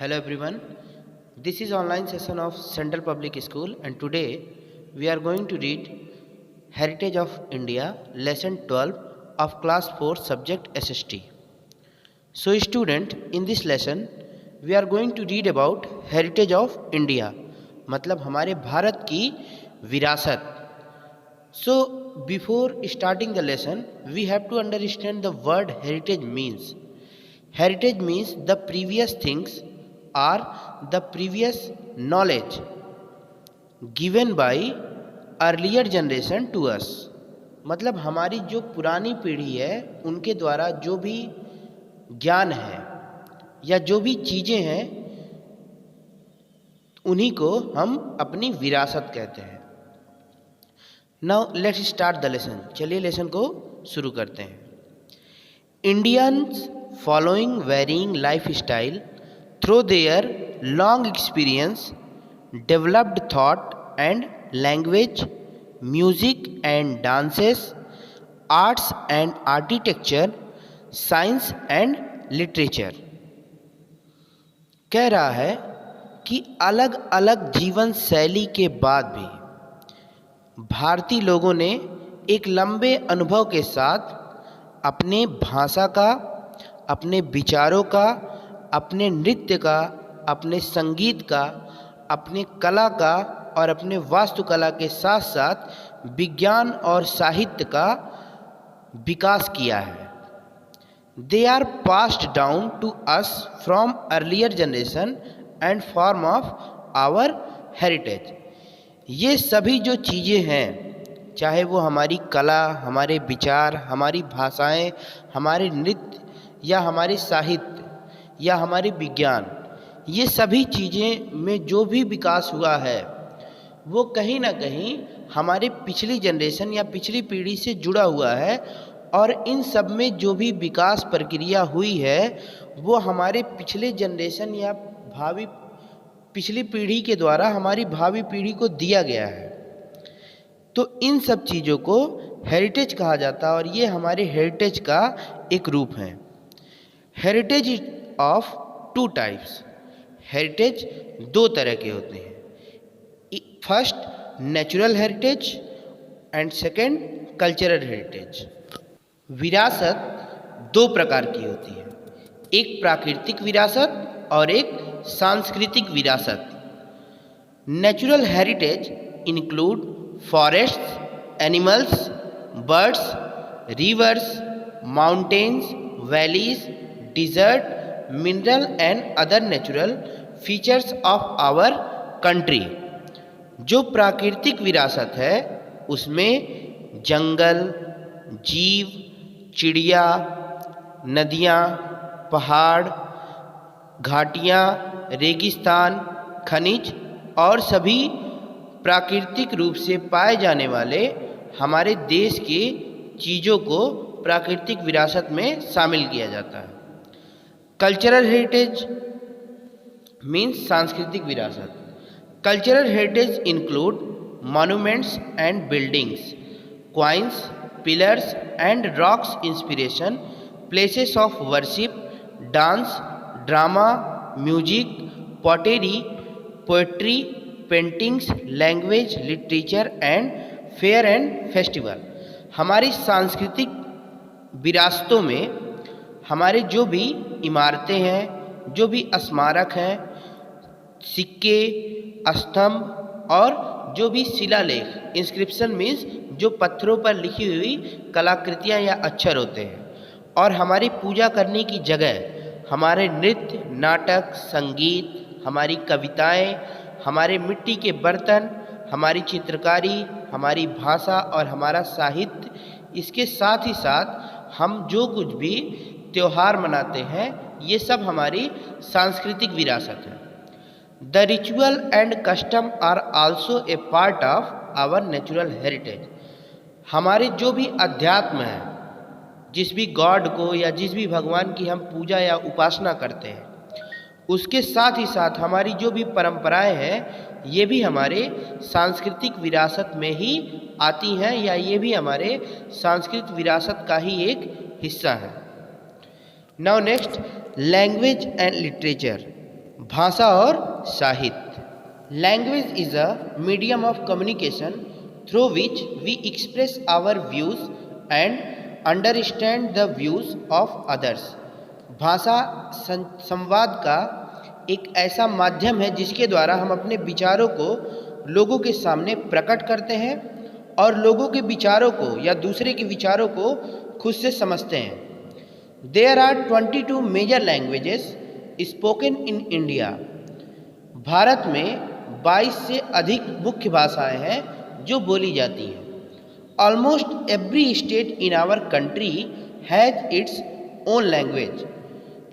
Hello everyone. This is online session of Central Public School and today we are going to read Heritage of India lesson 12 of class 4 subject SST. So student, in this lesson we are going to read about Heritage of India मतलब हमारे भारत की विरासत. So before starting the lesson we have to understand the word heritage means. Heritage means the previous things or the previous knowledge given by earlier generation to us. मतलब हमारी जो पुरानी पीढ़ी है उनके द्वारा जो भी ज्ञान है या जो भी चीज़ें हैं उन्हीं को हम अपनी विरासत कहते हैं. Now let's start the lesson. चलिए लेसन को शुरू करते हैं. Indians following varying lifestyle through their long experience, developed thought and language, music and dances, arts and architecture, science and literature. कह रहा है कि अलग अलग जीवन शैली के बाद भी भारतीय लोगों ने एक लंबे अनुभव के साथ अपने भाषा का, अपने विचारों का, अपने नृत्य का, अपने संगीत का, अपने कला का और अपने वास्तुकला के साथ साथ विज्ञान और साहित्य का विकास किया है. They are passed down to us from earlier generation and form of our heritage. ये सभी जो चीज़ें हैं, चाहे वो हमारी कला, हमारे विचार, हमारी भाषाएं, हमारे नृत्य या हमारे साहित्य या हमारे विज्ञान, ये सभी चीज़ें में जो भी विकास हुआ है वो कहीं ना कहीं हमारे पिछली जनरेशन या पिछली पीढ़ी से जुड़ा हुआ है. और इन सब में जो भी विकास प्रक्रिया हुई है वो हमारे पिछले जनरेशन या पिछली पीढ़ी के द्वारा हमारी भावी पीढ़ी को दिया गया है. तो इन सब चीज़ों को हेरिटेज कहा जाता है और ये हमारे हेरिटेज का एक रूप है. Heritage of two types. Heritage दो तरह के होते हैं. First natural heritage and second cultural heritage. विरासत दो प्रकार की होती है, एक प्राकृतिक विरासत और एक सांस्कृतिक विरासत. Natural heritage include forests, animals, birds, rivers, mountains, valleys, desert, mineral and other natural features of our country. जो प्राकृतिक विरासत है उसमें जंगल, जीव, चिड़िया, नदियाँ, पहाड़, घाटियाँ, रेगिस्तान, खनिज और सभी प्राकृतिक रूप से पाए जाने वाले हमारे देश की चीज़ों को प्राकृतिक विरासत में शामिल किया जाता है. कल्चरल हेरिटेज मीन्स सांस्कृतिक विरासत. Cultural heritage include monuments and buildings, coins, pillars and rocks inspiration, places of worship, dance, drama, music, pottery, poetry, paintings, language, literature and fair and festival. हमारी सांस्कृतिक विरासतों में हमारे जो भी इमारतें हैं, जो भी स्मारक हैं, सिक्के, स्तंभ और जो भी शिलालेख, इंस्क्रिप्शन मीन्स जो पत्थरों पर लिखी हुई कलाकृतियाँ या अक्षर होते हैं, और हमारी पूजा करने की जगह, हमारे नृत्य, नाटक, संगीत, हमारी कविताएँ, हमारे मिट्टी के बर्तन, हमारी चित्रकारी, हमारी भाषा और हमारा साहित्य, इसके साथ ही साथ हम जो कुछ भी त्यौहार मनाते हैं ये सब हमारी सांस्कृतिक विरासत है. The ritual and custom are also a part of our natural heritage. हमारे जो भी अध्यात्म है, जिस भी गॉड को या जिस भी भगवान की हम पूजा या उपासना करते हैं, उसके साथ ही साथ हमारी जो भी परंपराएं हैं ये भी हमारे सांस्कृतिक विरासत में ही आती हैं या ये भी हमारे सांस्कृतिक विरासत का ही एक हिस्सा है. Now next, language and literature. भाषा और साहित्य। Language is a medium of communication through which we express our views and understand the views of others. भाषा संवाद का एक ऐसा माध्यम है जिसके द्वारा हम अपने विचारों को लोगों के सामने प्रकट करते हैं और लोगों के विचारों को या दूसरे के विचारों को खुद से समझते हैं। There are 22 major languages spoken in India. Bharat में 22 से अधिक मुख्य भाषाएं हैं जो बोली जाती हैं। Almost every state in our country has its own language.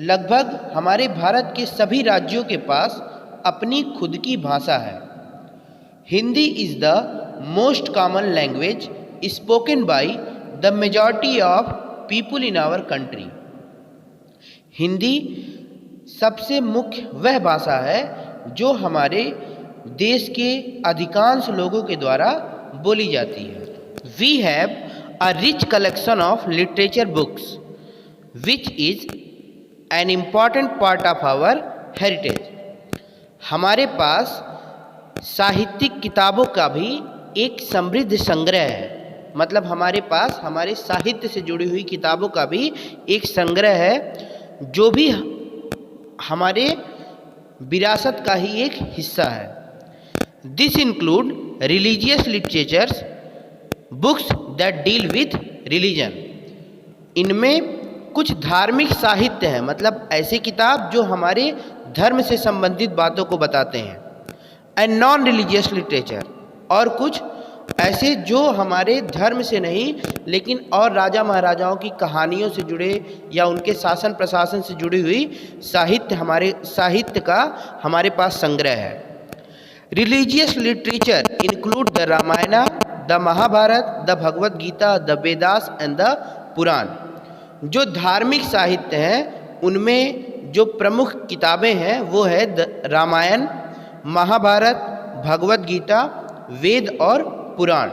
लगभग हमारे भारत के सभी राज्यों के पास अपनी खुद की भाषा है। Hindi is the most common language spoken by the majority of people in our country. Hindi सबसे मुख्य वह भाषा है जो हमारे देश के अधिकांश लोगों के द्वारा बोली जाती है। We have a rich collection of literature books which is an important part of our heritage. हमारे पास साहित्यिक किताबों का भी एक समृद्ध संग्रह है। मतलब हमारे पास हमारे साहित्य से जुड़ी हुई किताबों का भी एक संग्रह है जो भी हमारे विरासत का ही एक हिस्सा है। This include religious literatures books that deal with religion. इनमें कुछ धार्मिक साहित्य हैं, मतलब ऐसे किताब जो हमारे धर्म से संबंधित बातों को बताते हैं। एंड नॉन रिलीजियस लिटरेचर, और कुछ ऐसे जो हमारे धर्म से नहीं लेकिन और राजा महाराजाओं की कहानियों से जुड़े या उनके शासन प्रशासन से जुड़ी हुई साहित्य का हमारे पास संग्रह है। Religious literature include the Ramayana, the Mahabharata, the Bhagavad Gita, the Vedas and the Purana. जो धार्मिक साहित्य हैं उनमें जो प्रमुख किताबें हैं वो है रामायण, महाभारत, भगवद गीता, वेद और Purana.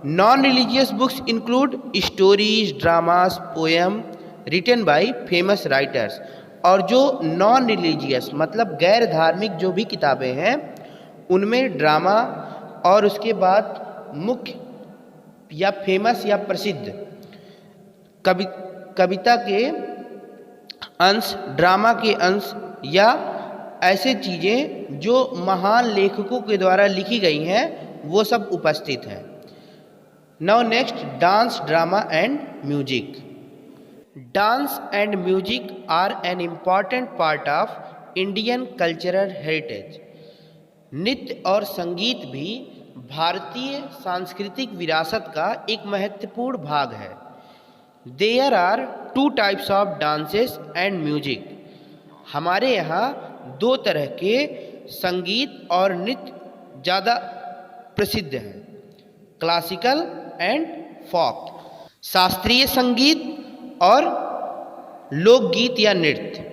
Non religious books include stories, dramas, poem written by famous writers. और जो नॉन रिलीजियस मतलब गैर धार्मिक जो भी किताबें हैं उनमें ड्रामा और उसके बाद मुख्य या फेमस या प्रसिद्ध कविता के अंश, ड्रामा के अंश या ऐसे चीज़ें जो महान लेखकों के द्वारा लिखी गई हैं वो सब उपस्थित हैं। Now next, dance, drama and music. Dance and music are an important part of Indian cultural heritage. नृत्य और संगीत भी भारतीय सांस्कृतिक विरासत का एक महत्वपूर्ण भाग है। There are 2 types of dances and music. हमारे यहाँ 2 तरह के संगीत और नृत्य ज़्यादा प्रसिद्ध हैं, क्लासिकल एंड फोक। शास्त्रीय संगीत और लोकगीत या नृत्य।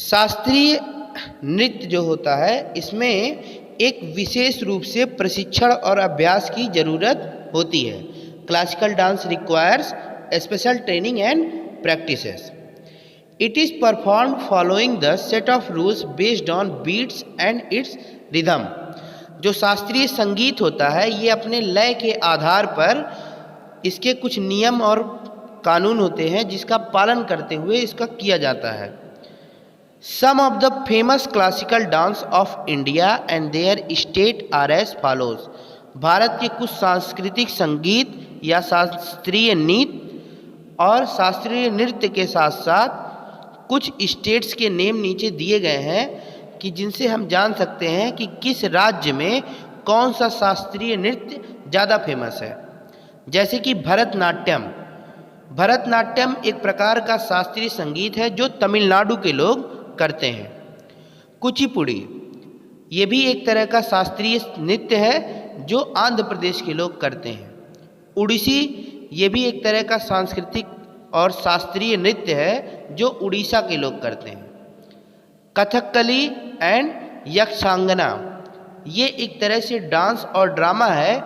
शास्त्रीय नृत्य जो होता है इसमें एक विशेष रूप से प्रशिक्षण और अभ्यास की ज़रूरत होती है। Classical dance requires special training and practices. It is performed following the set of rules based on beats and its rhythm। जो शास्त्रीय संगीत होता है ये अपने लय के आधार पर इसके कुछ नियम और कानून होते हैं जिसका पालन करते हुए इसका किया जाता है। Some of the famous classical dance of India and their state are as follows। Bharat के कुछ सांस्कृतिक संगीत या शास्त्रीय नृत्य और शास्त्रीय नृत्य के साथ साथ कुछ स्टेट्स के नेम नीचे दिए गए हैं कि जिनसे हम जान सकते हैं कि किस राज्य में कौन सा शास्त्रीय नृत्य ज़्यादा फेमस है। जैसे कि भरतनाट्यम। भरतनाट्यम एक प्रकार का शास्त्रीय संगीत है जो तमिलनाडु के लोग करते हैं। कुचिपुड़ी ये भी एक तरह का शास्त्रीय नृत्य है जो आंध्र प्रदेश के लोग करते हैं। उड़ीसी ये भी एक तरह का सांस्कृतिक और शास्त्रीय नृत्य है जो उड़ीसा के लोग करते हैं। कथकली एंड यक्षांगना ये एक तरह से डांस और ड्रामा है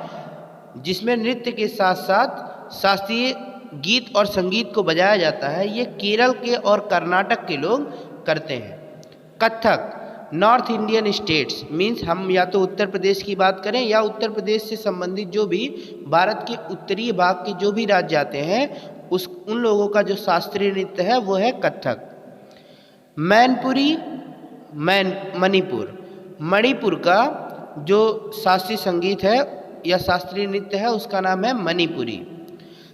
जिसमें नृत्य के साथ साथ शास्त्रीय गीत और संगीत को बजाया जाता है। ये केरल के और कर्नाटक के लोग करते हैं। Kathak north Indian states means हम या तो उत्तर प्रदेश की बात करें या उत्तर प्रदेश से संबंधित जो भी भारत के उत्तरी भाग के जो भी राज्य आते हैं उन लोगों का जो शास्त्रीय नृत्य है वो है कथक। मैनपुरी मणिपुर का जो शास्त्रीय संगीत है या शास्त्रीय नृत्य है उसका नाम है Manipuri.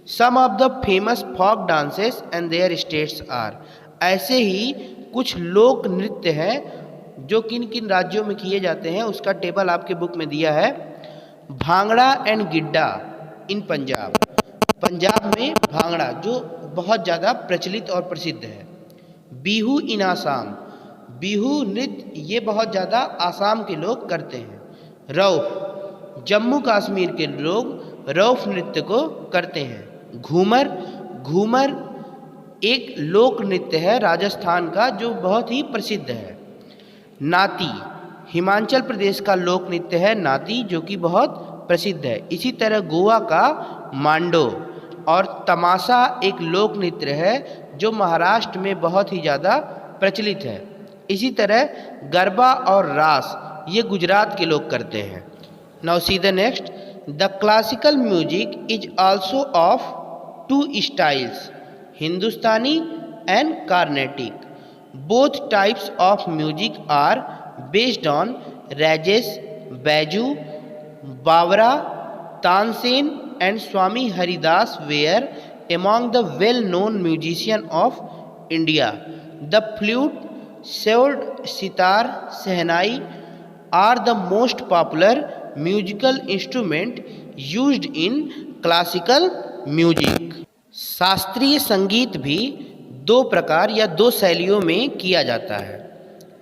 Some of the famous folk dances and their states are, ऐसे ही कुछ लोक नृत्य हैं जो किन किन राज्यों में किए जाते हैं उसका टेबल आपके बुक में दिया है। भांगड़ा एंड गिड्डा इन पंजाब, पंजाब में भांगड़ा जो बहुत ज़्यादा प्रचलित और प्रसिद्ध है। बिहू इन आसाम, बिहू नृत्य ये बहुत ज़्यादा आसाम के लोग करते हैं। रौफ, जम्मू कश्मीर के लोग रौफ नृत्य को करते हैं। घूमर एक लोक नृत्य है राजस्थान का जो बहुत ही प्रसिद्ध है। नाती, हिमाचल प्रदेश का लोक नृत्य है नाती जो कि बहुत प्रसिद्ध है। इसी तरह गोवा का मांडो और तमाशा एक लोक नृत्य है जो महाराष्ट्र में बहुत ही ज़्यादा प्रचलित है। इसी तरह गरबा और रास ये गुजरात के लोग करते हैं। Now see the next, the classical music is also of two styles, Hindustani and Carnatic. Both types of music are based on Rajesh, Baiju, Bawra, Tansen and Swami Haridas were among the well-known musicians of India. The flute, seod, sitar, sehnai are the most popular musical instrument used in classical music. शास्त्रीय संगीत भी दो प्रकार या दो शैलियों में किया जाता है।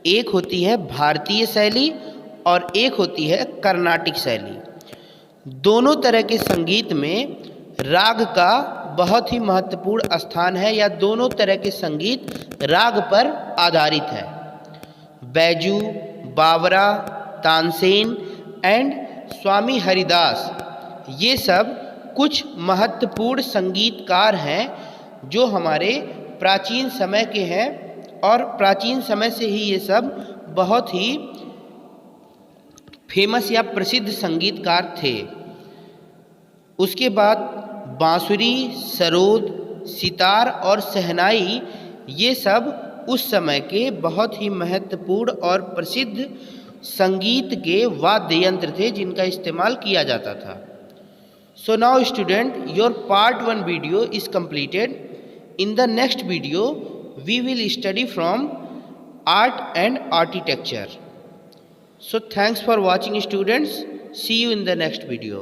एक होती है भारतीय शैली और एक होती है कर्नाटिक शैली। दोनों तरह के संगीत में राग का बहुत ही महत्वपूर्ण स्थान है या दोनों तरह के संगीत राग पर आधारित है। बैजू, बावरा, तानसेन एंड स्वामी हरिदास ये सब कुछ महत्वपूर्ण संगीतकार हैं जो हमारे प्राचीन समय के हैं और प्राचीन समय से ही ये सब बहुत ही फेमस या प्रसिद्ध संगीतकार थे। उसके बाद बांसुरी, सरोद, सितार और शहनाई ये सब उस समय के बहुत ही महत्वपूर्ण और प्रसिद्ध संगीत के वाद्य यंत्र थे जिनका इस्तेमाल किया जाता था। So now student, your part 1 video is completed. In the next video we will study from art and architecture. So thanks for watching students. See you in the next video.